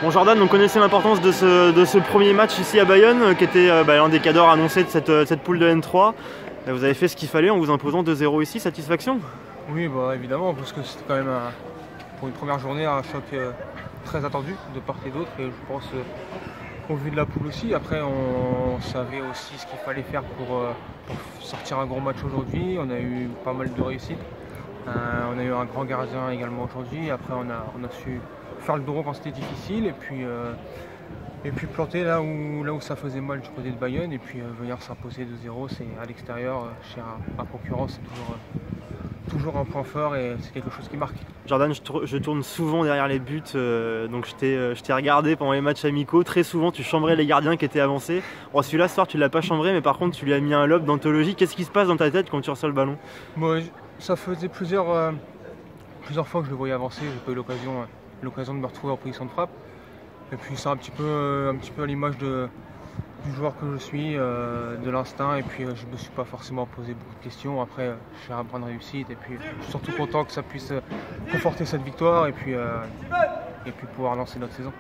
Bon Jordan, on connaissait l'importance de ce premier match ici à Bayonne, qui était l'un des cadors annoncés de cette poule de N3. Vous avez fait ce qu'il fallait en vous imposant 2-0 ici, satisfaction? Oui, évidemment, parce que c'était quand même pour une première journée un choc très attendu de part et d'autre, et je pense au vu de la poule aussi. Après, on savait aussi ce qu'il fallait faire pour sortir un gros match aujourd'hui. On a eu pas mal de réussites. On a eu un grand gardien également aujourd'hui. Après, on a su faire le dos quand c'était difficile, et puis planter là où ça faisait mal du côté de Bayonne, et puis venir s'imposer 2-0, c'est à l'extérieur, chez un concurrent, c'est toujours un point fort, et c'est quelque chose qui marque. Jordan, je tourne souvent derrière les buts, donc je t'ai regardé pendant les matchs amicaux. Très souvent, tu chambrais les gardiens qui étaient avancés. Bon, celui-là, ce soir, tu ne l'as pas chambré, mais par contre, tu lui as mis un lob d'anthologie. Qu'est-ce qui se passe dans ta tête quand tu reçois le ballon? Moi, ça faisait plusieurs fois que je le voyais avancer. J'ai pas eu l'occasion de me retrouver en position de frappe. Et puis c'est un petit peu à l'image du joueur que je suis, de l'instinct, et puis je me suis pas forcément posé beaucoup de questions. Après, je suis à un point de réussite, et puis je suis surtout content que ça puisse conforter cette victoire, et puis pouvoir lancer notre saison.